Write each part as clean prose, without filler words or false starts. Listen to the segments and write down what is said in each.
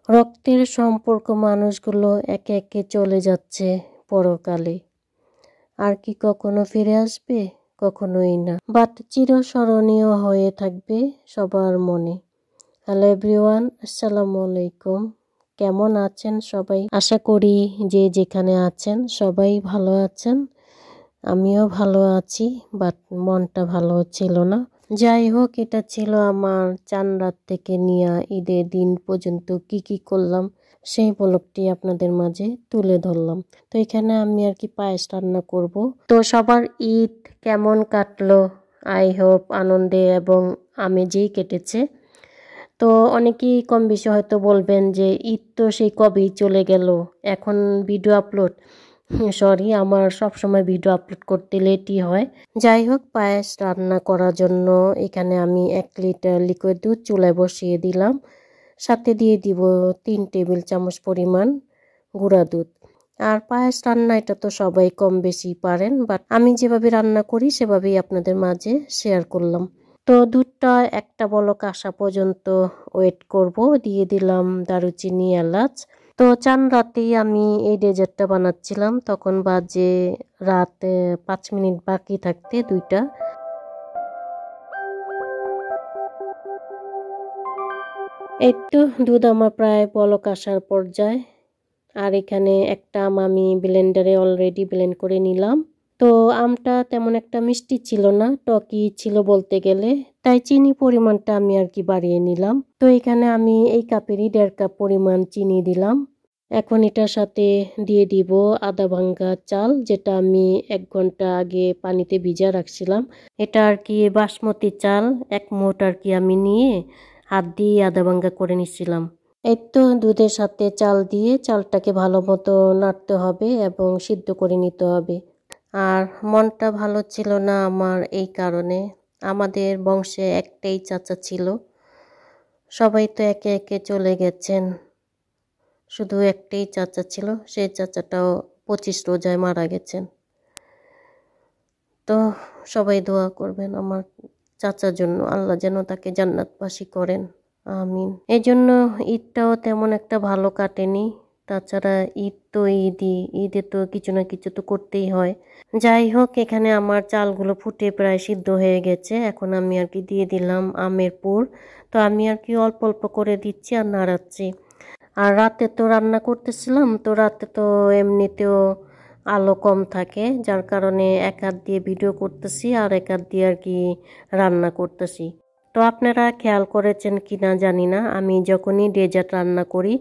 রক্তের সম্পর্ক মানুষগুলো একে একে চলে যাচ্ছে পরকালে। আর কি কখনো ফিরে আসবে? কখনোই না, বাট চিরস্মরণীয় হয়ে থাকবে সবার মনে। হ্যালো এভরিওয়ান, আসসালামু আলাইকুম। কেমন আছেন সবাই? আশা করি যে যেখানে আছেন সবাই ভালো আছেন। আমিও ভালো আছি, বাট মনটা ভালো ছিল না। যাই হোক, এটা ছিল আমার চান রাত থেকে নিয়ে ঈদের দিন পর্যন্ত কি করলাম সেই ব্লগটি আপনাদের মাঝে তুলে ধরলাম। তো এখানে আমি আর কি পায়েস রান্না করব। তো সবার ঈদ কেমন কাটলো? আই হোপ আনন্দে এবং আমেজেই কেটেছে। তো অনেকেই কম বেশি হয়তো বলবেন যে ঈদ তো সেই কবেই চলে গেল, এখন ভিডিও আপলোড। সরি, আমার সব সময় ভিডিও আপলোড করতে লেটই হয়। যাই হোক, পায়েস রান্না করার জন্য এখানে আমি 1 লিটার লিকুইড দুধ চুলায় বসিয়ে দিলাম। সাথে দিয়ে দিব 3 টেবিল চামচ পরিমাণ গুঁড়া দুধ। আর পায়েস রান্না এটা তো সবাই কম বেশি পারেন, বাট আমি যেভাবে রান্না করি সেভাবেই আপনাদের মাঝে শেয়ার করলাম। তো দুধটা একটা বলক আসা পর্যন্ত ওয়েট করব। দিয়ে দিলাম দারুচিনি, এলাচ। তো চান রাতেই আমি এই ডেজার্টটা বানাচ্ছিলাম, তখন বাজে রাত 5 মিনিট বাকি থাকতে 2টা। এই তো দুধ আমার প্রায় বলক আসার পর্যায়ে। আর এখানে একটা আম আমি ব্লেন্ডারে অলরেডি ব্লেন্ড করে নিলাম। তো আমটা তেমন একটা মিষ্টি ছিল না, টকই ছিল বলতে গেলে, তাই চিনি পরিমাণটা আমি আর কি বাড়িয়ে নিলাম। তো এখানে আমি এই কাপেরই 1.5 কাপ পরিমাণ চিনি দিলাম। এখন এটার সাথে দিয়ে দিব আদা ভাঙ্গা চাল, যেটা আমি 1 ঘন্টা আগে পানিতে ভিজা রাখছিলাম। এটা আর কি বাসমতি চাল 1 মুঠ আর কি আমি নিয়ে হাত দিয়ে আদা ভাঙ্গা করে নিচ্ছিলাম। এই তো দুধের সাথে চাল দিয়ে চালটাকে ভালো মতো নাড়তে হবে এবং সিদ্ধ করে নিতে হবে। আর মনটা ভালো ছিল না আমার এই কারণে, আমাদের বংশে একটাই চাচা ছিল, সবাই তো একে একে চলে গেছেন। শুধু একটাই চাচা ছিল, সেই চাচাটাও 25 রোজায় মারা গেছেন। তো সবাই দোয়া করবেন আমার চাচার জন্য, আল্লাহ যেন তাকে জান্নাতবাসী করেন, আমিন। এই জন্য ঈদটাও তেমন একটা ভালো কাটেনি। তাছাড়া ঈদ তো ঈদই, ঈদে তো কিছু না কিছু তো করতেই হয়। যাই হোক, এখানে আমার চালগুলো ফুটে প্রায় সিদ্ধ হয়ে গেছে। এখন আমি আর কি দিয়ে দিলাম আমের পুর। তো আমি আর কি অল্প অল্প করে দিচ্ছি আর নাড়াচ্ছি। আর রাতে তো রান্না করতেছিলাম, তো রাতে তো এমনিতেও আলো কম থাকে, যার কারণে এক হাত দিয়ে ভিডিও করতেছি আর এক হাত দিয়ে আর কি রান্না করতেছি। তো আপনারা খেয়াল করেছেন কিনা জানি না, আমি যখনই ডেজার্ট রান্না করি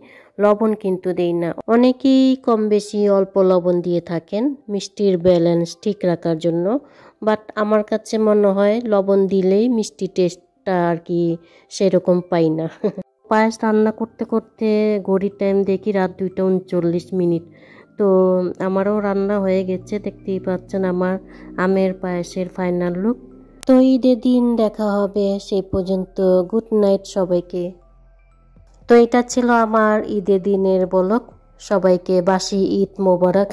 লবণ কিন্তু দেই না। অনেকেই কম বেশি অল্প লবণ দিয়ে থাকেন মিষ্টির ব্যালেন্স ঠিক রাখার জন্য, বাট আমার কাছে মনে হয় লবণ দিলেই মিষ্টি টেস্টটা আর কি সেরকম পাই না। পায়েস রান্না করতে করতে ঘড়ির টাইম দেখি রাত 2:39। তো আমারও রান্না হয়ে গেছে, দেখতেই পাচ্ছেন আমার আমের পায়েসের ফাইনাল লুক। তো ঈদের দিন দেখা হবে, সেই পর্যন্ত গুড নাইট সবাইকে। তো এটা ছিল আমার ঈদের দিনের ব্লগ। সবাইকে বাসি ঈদ মোবারক।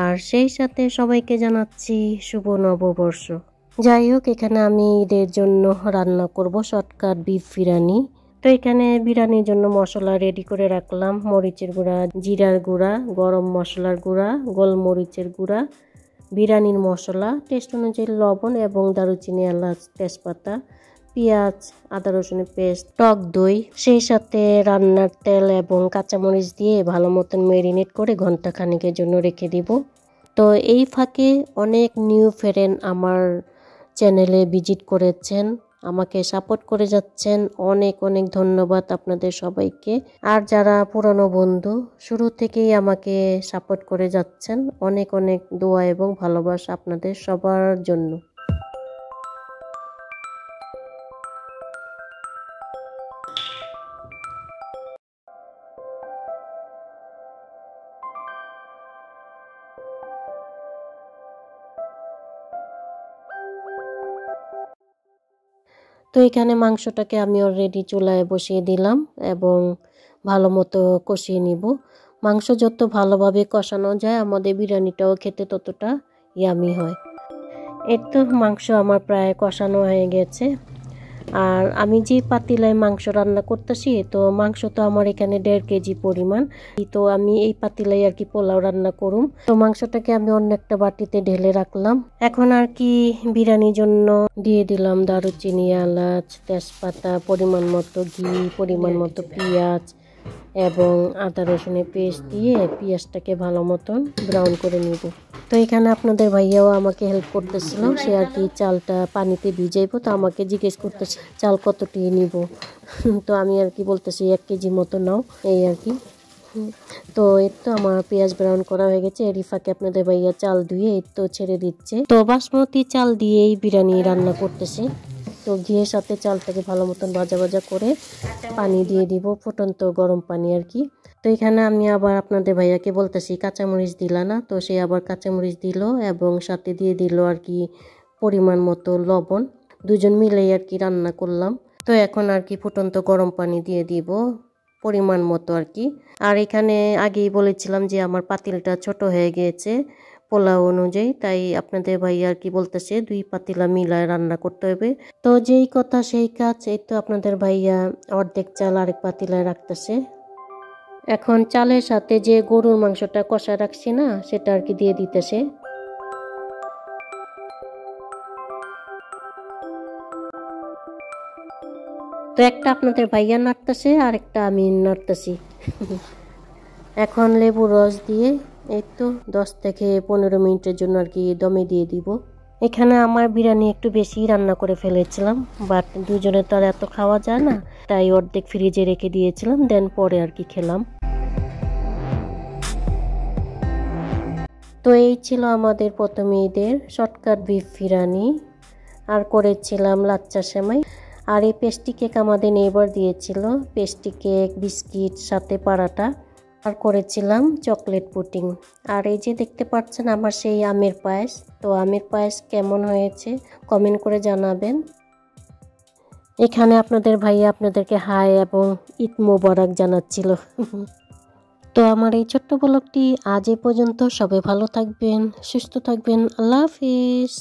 আর সেই সাথে সবাইকে জানাচ্ছি শুভ নববর্ষ। যাই হোক, এখানে আমি ঈদের জন্য রান্না করব শর্টকাট বিফ বিরিয়ানি। তো এখানে বিরিয়ানির জন্য মশলা রেডি করে রাখলাম, মরিচের গুঁড়া, জিরার গুঁড়া, গরম মশলার গুঁড়া, গোলমরিচের গুঁড়া, বিরিয়ানির মশলা, টেস্ট অনুযায়ী লবণ এবং দারুচিনি, এলাচ, তেজপাতা, পেঁয়াজ, আদা রসুনের পেস্ট, টক দই, সেই সাথে রান্নার তেল এবং কাঁচামরিচ দিয়ে ভালো মতন ম্যারিনেট করে ঘন্টা খানেকের জন্য রেখে দিব। তো এই ফাঁকে অনেক নিউ ফ্রেন্ড আমার চ্যানেলে ভিজিট করেছেন, আমাকে সাপোর্ট করে যাচ্ছেন, অনেক অনেক ধন্যবাদ আপনাদের সবাইকে। আর যারা পুরনো বন্ধু শুরু থেকেই আমাকে সাপোর্ট করে যাচ্ছেন, অনেক অনেক দোয়া এবং ভালোবাসা আপনাদের সবার জন্য। তো এখানে মাংসটাকে আমি অলরেডি চুলায় বসিয়ে দিলাম এবং ভালো মতো কষিয়ে নিব। মাংস যত ভালোভাবে কষানো যায় আমাদের বিরিয়ানিটাও খেতে ততটা ইয়ামি হয়। এই তো মাংস আমার প্রায় কষানো হয়ে গেছে। আর আমি যে পাতিলায় মাংস রান্না করতেছি, তো মাংস তো আমার এখানে 1.5 কেজি পরিমাণ। তো আমি এই পাতিলায় আর কি পোলাও রান্না করুম। তো মাংসটাকে আমি অন্য একটা বাটিতে ঢেলে রাখলাম। এখন আর কি বিরিয়ানির জন্য দিয়ে দিলাম দারুচিনি, এলাচ, তেজপাতা, পরিমাণ মতো ঘি, পরিমাণ মতো পেঁয়াজ এবং আদা রসুনের পেস্ট দিয়ে পেঁয়াজটাকে ভালো মতন ব্রাউন করে নিব। তো এখানে আপনাদের ভাইয়াও আমাকে হেল্প করতেছিল, সে আর কি চালটা পানিতে ভিজাইবো, তো আমাকে জিজ্ঞেস করতেছে চাল কতটি নিব। তো আমি আর কি বলতেছি 1 কেজি মতো নাও, এই আর কি। তো এর তো আমার পেঁয়াজ ব্রাউন করা হয়ে গেছে, এরই ফাঁকে আপনাদের ভাইয়া চাল ধুয়ে এই তো ছেড়ে দিচ্ছে। তো বাসমতি চাল দিয়েই বিরিয়ানি রান্না করতেছে। তো ঘিয়ের সাথে চালটাকে ভালো মতন ভাজা ভাজা করে পানি দিয়ে দিব, ফুটন্ত গরম পানি আর কি। তো এখানে আমি আবার আপনাদের ভাইয়াকে বলতেছি কাঁচামরিচ দিলা না, তো সে আবার কাঁচামরিচ দিল এবং সাথে দিয়ে দিল আর কি পরিমাণ মতো লবণ। দুজন মিলেই আর কি রান্না করলাম। তো এখন আর কি ফুটন্ত গরম পানি দিয়ে দিব পরিমাণ মতো আর কি। আর এখানে আগেই বলেছিলাম যে আমার পাতিলটা ছোট হয়ে গিয়েছে পোলাও অনুযায়ী, তাই আপনাদের ভাইয়া আর কি বলতেছে 2 পাতিলা মিলায় রান্না করতে হবে। তো যেই কথা সেই কাজ, এই তো আপনাদের ভাইয়া অর্ধেক চাল আরেক পাতিলায় রাখতেছে। এখন চালের সাথে যে গরুর মাংসটা কষা রাখছি না, সেটা আর কি দিয়ে দিতেছে। তো একটা আপনাদের ভাইয়া নাড়তেছে আর একটা আমি নাড়তেছি। এখন লেবু রস দিয়ে এই তো 10 থেকে 15 মিনিটের জন্য আর কি দমে দিয়ে দিব। এখানে আমার বিরিয়ানি একটু বেশি রান্না করে ফেলেছিলাম, বাট দুজনে তো আর এত খাওয়া যায় না, তাই অর্ধেক ফ্রিজে রেখে দিয়েছিলাম, দেন পরে আর কি খেলাম। তো এই ছিল আমাদের প্রথম ঈদের শর্টকাট বিফ বিরিয়ানি। আর করেছিলাম লাচ্চা সেমাই। আর এই পেস্ট্রি কেক আমাদের নেইবার দিয়েছিল, পেস্ট্রি কেক, বিস্কিট, সাথে পারাটা। আর করেছিলাম চকলেট পুডিং। আর এই যে দেখতে পাচ্ছেন আমার সেই আমের পায়েস। তো আমের পায়েস কেমন হয়েছে কমেন্ট করে জানাবেন। এখানে আপনাদের ভাইয়া আপনাদেরকে হাই এবং ঈদ মোবারক জানাচ্ছিল। তো আমার এই ছোট্ট ব্লগটি আজ এ পর্যন্ত। সবাই ভালো থাকবেন, সুস্থ থাকবেন। আল্লাহ হাফিজ।